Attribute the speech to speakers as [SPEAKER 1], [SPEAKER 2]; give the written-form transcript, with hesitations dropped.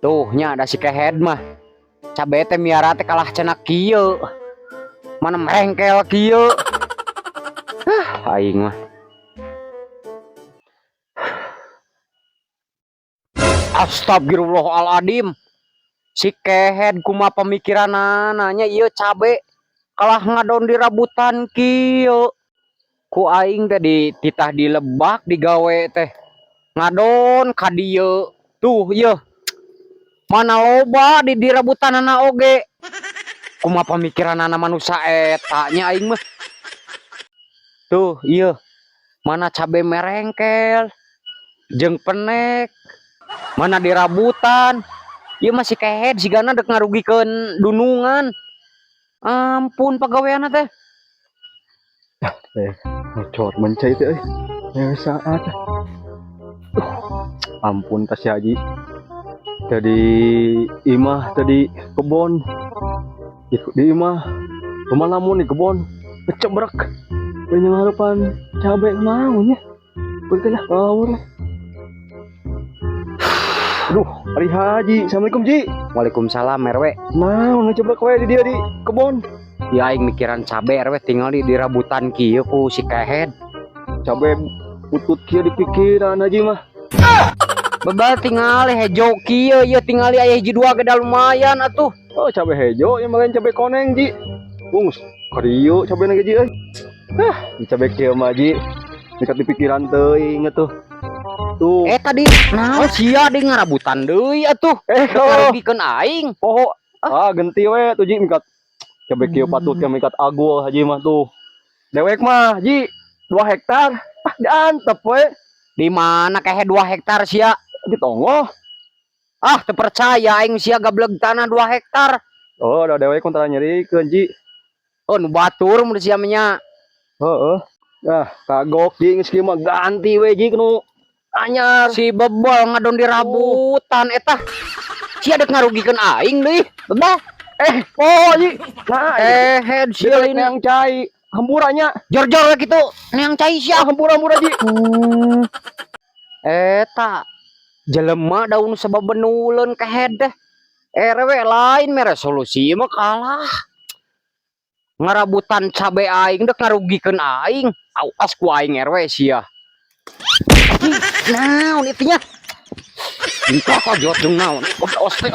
[SPEAKER 1] Tuh nya ada si kehead mah. Cabe teh miara teh kalah cenak kieu. Mana merengkel kieu. Aing mah. Astagfirullahaladzim. Si kehead kuma pemikiran nanya ieu cabe kalah ngadon di rabutan kieu. Ku aing teh titah dilebak digawe teh. Ngadon ka dieu. Tuh ieu. Mana loba di rabutan anak oge. Kuma pemikiran anak manusia eta nya aing mah. Tuh iya. Mana cabe merengkel jeung penek. Mana di rabutan. Ieu masih kehead sigana dek ngarugikeun dunungan. Ampun pagaweana teh.
[SPEAKER 2] Ngocor mencai teh euy. Saat. Ampun tas Haji. Tadi imah tadi kebon. Di imah rumah lamun di kebon kecebrek. Penyengarupan cabe naon nya. Beuteuh ngawur. Aduh, Ari Haji. Assalamualaikum Ji.
[SPEAKER 1] Waalaikumsalam RW.
[SPEAKER 2] Naon ngecebrek we di dia di kebon.
[SPEAKER 1] Ya aing mikiran cabe RW tinggal di rabutan kieu ku si kehead.
[SPEAKER 2] Cabe putut kieu di pikiran Haji mah.
[SPEAKER 1] Bebal tinggal hejo kieu ieu tinggal aya hiji dua geda lumayan atuh.
[SPEAKER 2] Oh, cabe hejo yang makan cabe koneng Ji. Bungus karieu cabe na Ji euy. Di cabe kieu mah Ji. Dekat di pikiran teuing atuh. Tuh.
[SPEAKER 1] Tadi naon sia di ngarabutan deui atuh. Ngarugikeun aing.
[SPEAKER 2] Poho. Genti we tuh Ji mingkat. Cabe kieu patut ke mingkat agul Haji mah tuh. Dewek mah Ji 2 hektar. Diantep we.
[SPEAKER 1] Di mana kayak 2 hektar sia?
[SPEAKER 2] Di Tongoh.
[SPEAKER 1] Teu percaya aing sia gableg tanah 2 hektar.
[SPEAKER 2] Oh, da dewek kontra nyerikeun Ji.
[SPEAKER 1] Oh, nu batur mun sia nya.
[SPEAKER 2] Heeh. Kagok Ji geus kieu mah ganti we Ji nu anyar.
[SPEAKER 1] Si bebol ngadon di rabutan eta. Sia dek ngarugikeun aing deui. Bebol.
[SPEAKER 2] Ji. Nah,
[SPEAKER 1] head sia ini
[SPEAKER 2] yang cai. Hamburanya.
[SPEAKER 1] Jor-jor gitu. Neang cai sia
[SPEAKER 2] hampura-hampura Ji.
[SPEAKER 1] Eta jelema daun sababenuleun kehead teh. RW lain mere solusi mah kalah. Ngarabutan cabe aing dek ngarugikeun aing. Awas ku aing RW sia. Naon itu nya? Entah kok jot jeung naon. Os teh